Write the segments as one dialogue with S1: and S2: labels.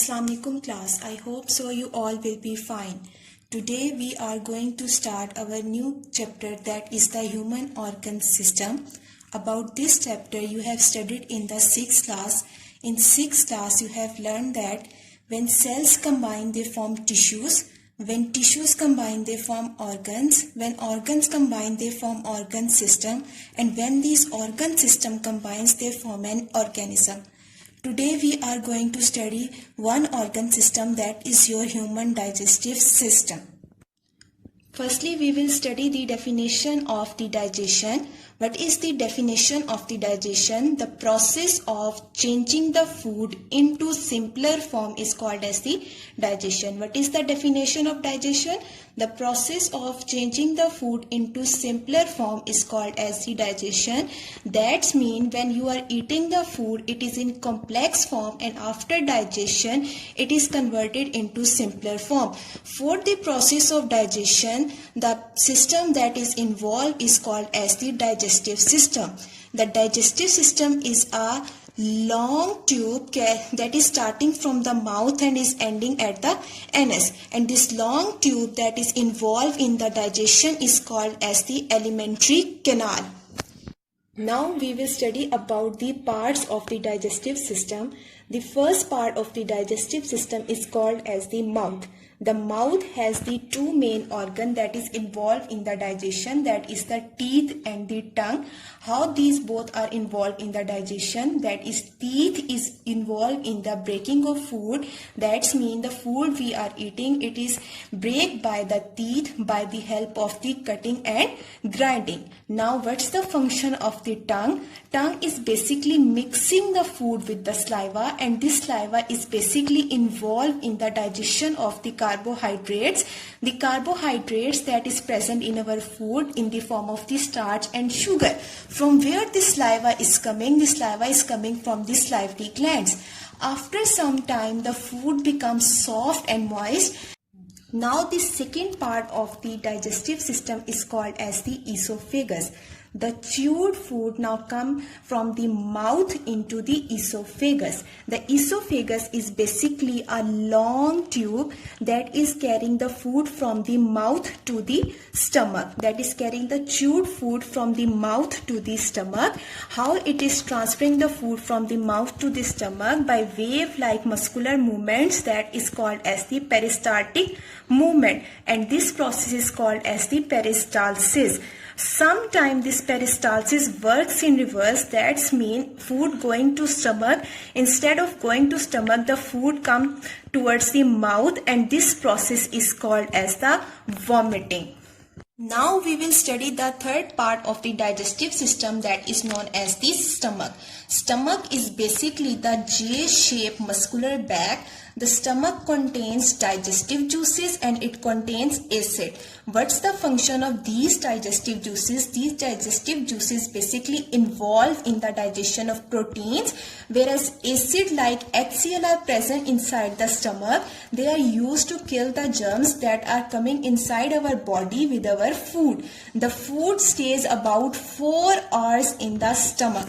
S1: Assalamualaikum class. I hope so you all will be fine. Today we are going to start our new chapter, that is the human organ system. About this chapter you have studied in the 6th class. In 6th class you have learned that when cells combine they form tissues. When tissues combine they form organs. When organs combine they form organ system. And when these organ system combines they form an organism. Today we are going to study one organ system, that is your human digestive system. Firstly, we will study the definition of the digestion. What is the definition of the digestion? The process of changing the food into simpler form is called as the digestion. What is the definition of digestion? The process of changing the food into simpler form is called as the digestion. That means when you are eating the food, it is in complex form, and after digestion, it is converted into simpler form. For the process of digestion, the system that is involved is called as the digestive system. The digestive system is a long tube that is starting from the mouth and is ending at the anus, and this long tube that is involved in the digestion is called as the alimentary canal. Now we will study about the parts of the digestive system. The first part of the digestive system is called as the mouth. The mouth has the two main organs that is involved in the digestion, that is the teeth and the tongue. How these both are involved in the digestion? That is, teeth is involved in the breaking of food. That means the food we are eating, it is break by the teeth by the help of the cutting and grinding. Now what's the function of the tongue? Tongue is basically mixing the food with the saliva, and this saliva is basically involved in the digestion of the carbohydrates. The carbohydrates that is present in our food in the form of the starch and sugar. From where this saliva is coming? This saliva is coming from the salivary glands. After some time, the food becomes soft and moist. Now the second part of the digestive system is called as the esophagus. The chewed food now come from the mouth into the esophagus. The esophagus is basically a long tube that is carrying the food from the mouth to the stomach. That is carrying the chewed food from the mouth to the stomach. How it is transferring the food from the mouth to the stomach? By wave-like muscular movements that is called as the peristaltic movement, and this process is called as the peristalsis. Sometimes this peristalsis works in reverse. That means food going to stomach, instead of going to stomach, the food comes towards the mouth, and this process is called as the vomiting. Now we will study the third part of the digestive system, that is known as the stomach. Stomach is basically the J-shaped muscular bag. The stomach contains digestive juices and it contains acid. What's the function of these digestive juices? These digestive juices basically involved in the digestion of proteins, whereas acid like HCl are present inside the stomach. They are used to kill the germs that are coming inside our body with our food. The food stays about 4 hours in the stomach.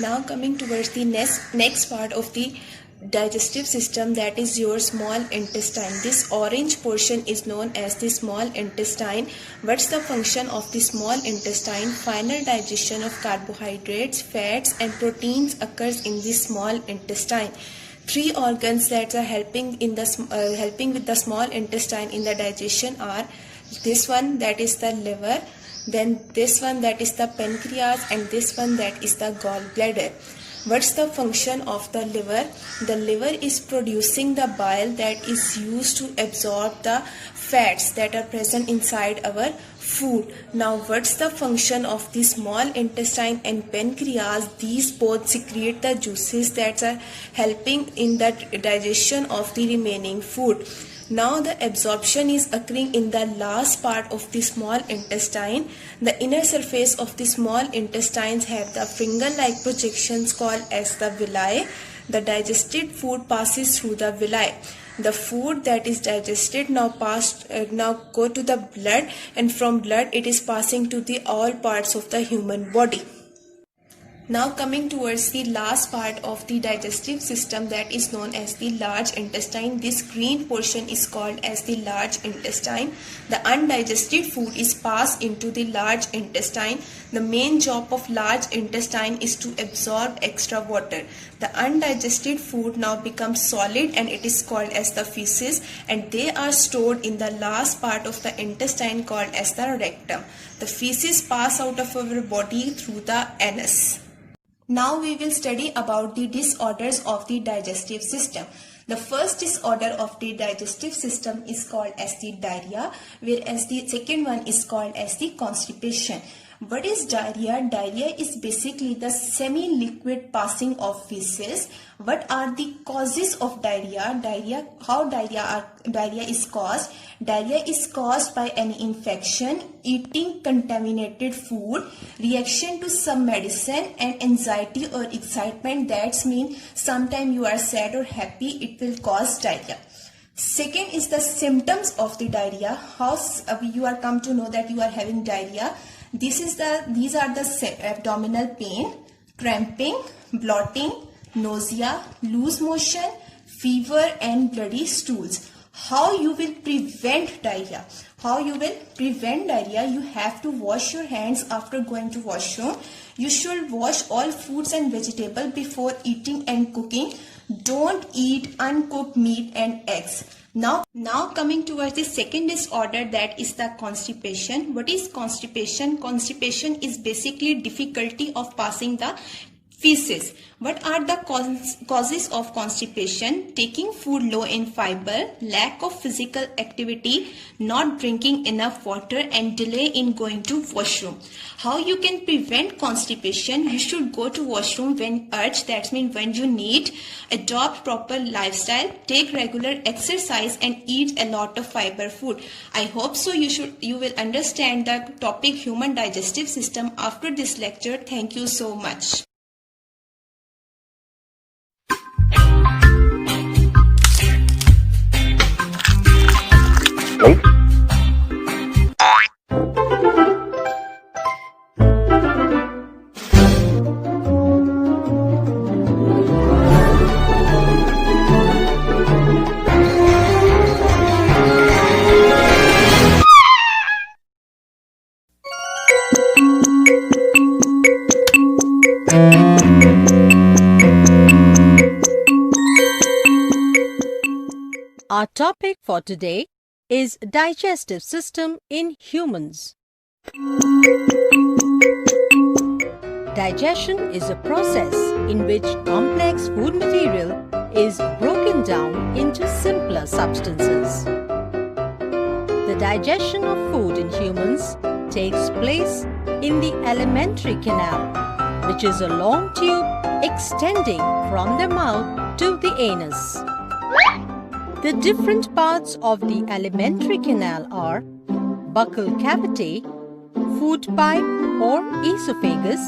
S1: Now coming towards the next part of the digestive system, that is your small intestine. This orange portion is known as the small intestine. What's the function of the small intestine? Final digestion of carbohydrates, fats and proteins occurs in the small intestine. Three organs that are helping with the small intestine in the digestion are this one, that is the liver, then this one, that is the pancreas, and this one, that is the gallbladder. What's the function of the liver? The liver is producing the bile that is used to absorb the fats that are present inside our food. Now what's the function of the small intestine and pancreas? These both secrete the juices that are helping in the digestion of the remaining food. Now the absorption is occurring in the last part of the small intestine. The inner surface of the small intestines have the finger-like projections called as the villi. The digested food passes through the villi. The food that is digested now go to the blood, and from blood it is passing to the all parts of the human body. Now coming towards the last part of the digestive system, that is known as the large intestine. This green portion is called as the large intestine. The undigested food is passed into the large intestine. The main job of large intestine is to absorb extra water. The undigested food now becomes solid and it is called as the feces, and they are stored in the last part of the intestine called as the rectum. The feces pass out of our body through the anus. Now we will study about the disorders of the digestive system. The first disorder of the digestive system is called as the diarrhea, whereas the second one is called as the constipation. What is diarrhea? Diarrhea is basically the semi-liquid passing of feces. What are the causes of diarrhea? How diarrhea is caused? Diarrhea is caused by any infection, eating contaminated food, reaction to some medicine, and anxiety or excitement. That means sometime you are sad or happy, it will cause diarrhea. Second is the symptoms of the diarrhea. How you are come to know that you are having diarrhea? These are the abdominal pain, cramping, bloating, nausea, loose motion, fever, and bloody stools. How you will prevent diarrhea? You have to wash your hands after going to washroom. You should wash all fruits and vegetables before eating and cooking. Don't eat uncooked meat and eggs. Now coming towards the second disorder, that is the constipation. What is constipation? Constipation is basically difficulty of passing the feces. What are the causes of constipation? Taking food low in fiber, lack of physical activity, not drinking enough water, and delay in going to washroom. How you can prevent constipation? You should go to washroom when urged, that means when you need. Adopt proper lifestyle, take regular exercise, and eat a lot of fiber food. I hope so you will understand the topic human digestive system after this lecture. Thank you so much.
S2: Our topic for today is digestive system in humans. Digestion is a process in which complex food material is broken down into simpler substances. The digestion of food in humans takes place in the alimentary canal, which is a long tube extending from the mouth to the anus. The different parts of the alimentary canal are buccal cavity, food pipe or esophagus,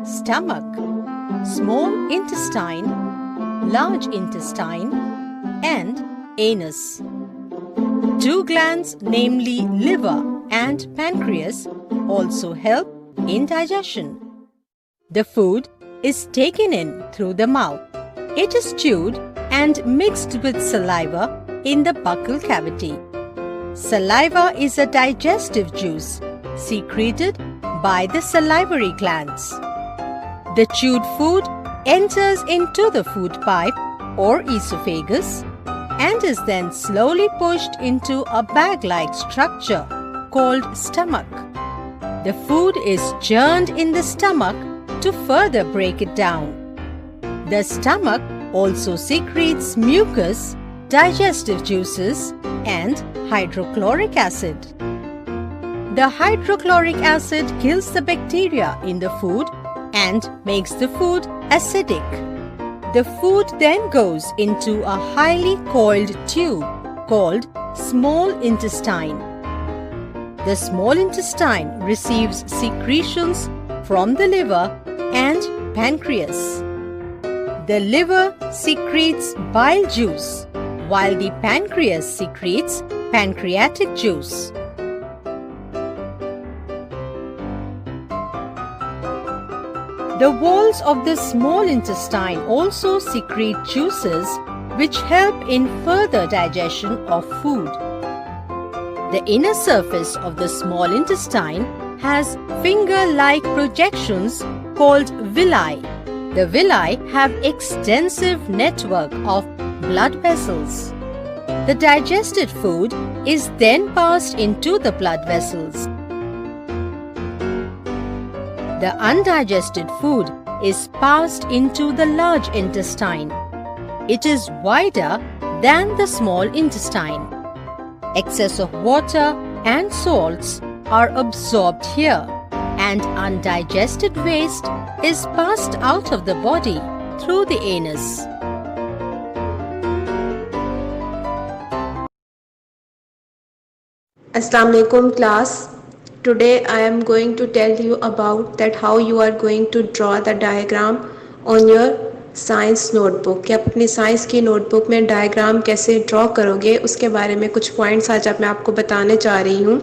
S2: stomach, small intestine, large intestine, and anus. Two glands, namely liver and pancreas, also help in digestion. The food is taken in through the mouth. It is chewed and mixed with saliva in the buccal cavity. Saliva is a digestive juice secreted by the salivary glands. The chewed food enters into the food pipe or esophagus and is then slowly pushed into a bag-like structure called stomach. The food is churned in the stomach to further break it down. The stomach also secretes mucus, digestive juices, and hydrochloric acid. The hydrochloric acid kills the bacteria in the food and makes the food acidic. The food then goes into a highly coiled tube called small intestine. The small intestine receives secretions from the liver and pancreas. The liver secretes bile juice, while the pancreas secretes pancreatic juice. The walls of the small intestine also secrete juices which help in further digestion of food. The inner surface of the small intestine has finger-like projections called villi. The villi have extensive network of blood vessels. The digested food is then passed into the blood vessels. The undigested food is passed into the large intestine. It is wider than the small intestine. Excess of water and salts are absorbed here, and undigested waste is passed out of the body through the anus.
S1: Assalamu alaikum class. Today I am going to tell you about that how you are going to draw the diagram on your science notebook कि अपनी science की notebook में diagram कैसे draw करोगे उसके बारे में कुछ पॉइंट्स आज मैं आपको बताने जा रही हूँ।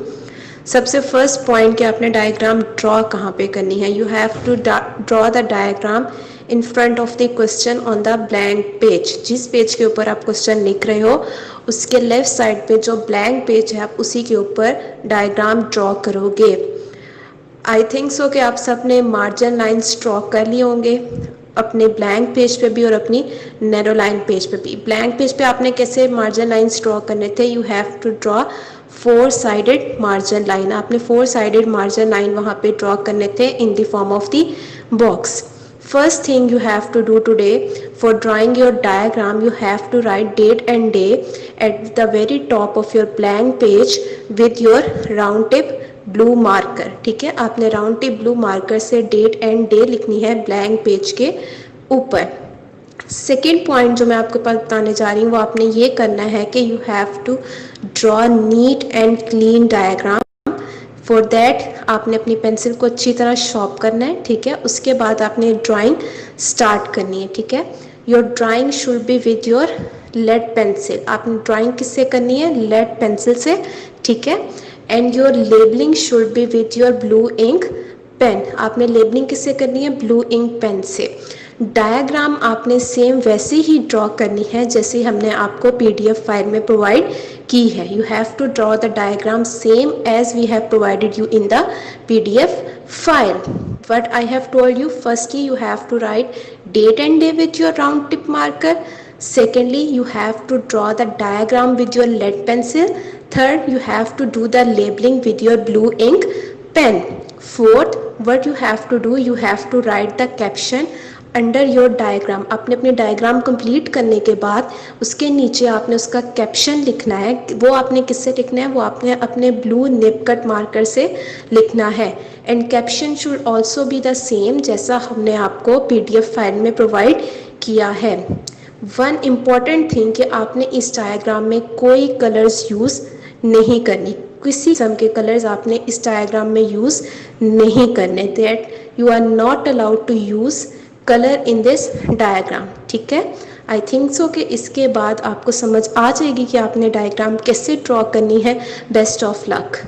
S1: सबसे फर्स्ट पॉइंट कि आपने डायग्राम ड्रॉ कहाँ पे करनी है। You have to draw the diagram in front of the question on the blank page. जिस पेज के ऊपर आप क्वेश्चन लिख रहे हो उसके लेफ्ट साइड पे जो ब्लैंक पेज है आप उसी के ऊपर डायग्राम ड्रॉ करोगे। आई थिंक सो कि आप सब ने मार्जिन लाइन्स ड्रॉ कर लिए होंगे अपने ब्लैंक पेज पे भी और अपनी नैरो लाइन पेज पे भी। ब्लैंक पेज पे आपने कैसे मार्जिन लाइन्स ड्रॉ करने थे। You have to draw 4 sided margin line. आपने 4 साइडेड मार्जिन लाइन वहाँ पे ड्रॉ करने थे in the form of the box. First thing you have to do today for drawing your diagram, you have to write date and day at the very top of your blank page with your round tip blue marker। ठीक है, आपने round tip blue marker से date and day लिखनी है blank page के ऊपर। Second point जो मैं आपके पास बताने जा रही हूँ वो आपने ये करना है कि you have to draw neat and clean diagram। For that आपने अपनी पेंसिल को अच्छी तरह शॉर्प करना है। ठीक है, उसके बाद आपने ड्राइंग स्टार्ट करनी है। ठीक है, your drawing should be with your lead pencil. आपने ड्राइंग किससे करनी है, लेड पेंसिल से। ठीक है, and your labelling should be with your blue ink pen. आपने लेबलिंग किससे करनी है, ब्लू इंक पेन से। डायग्राम आपने सेम वैसे ही ड्रॉ करनी है जैसे हमने आपको पीडीएफ फाइल में प्रोवाइड की है। You have to draw the diagram same as we have provided you in the PDF file. But I have told you firstly you have to write date and day with your round tip marker. Secondly, you have to draw the diagram with your lead pencil. Third, you have to do the labeling with your blue ink pen. Fourth, what you have to do, you have to write the caption under your diagram. आपने अपनी diagram complete करने के बाद उसके नीचे आपने उसका caption लिखना है। वो आपने किससे लिखना है, वो आपने अपने ब्लू निप कट मार्कर से लिखना है। And caption should also be the same जैसा हमने आपको पीडीएफ फाइल में प्रोवाइड किया है। वन इम्पॉर्टेंट थिंग कि आपने इस डायग्राम में कोई कलर्स यूज़ नहीं करनी, किसी किस्म के कलर्स आपने इस डायग्राम में यूज़ नहीं करने। That you are not allowed to use colour in this diagram. ठीक है, आई थिंक सो कि इसके बाद आपको समझ आ जाएगी कि आपने डायग्राम कैसे ड्रॉ करनी है। Best of luck.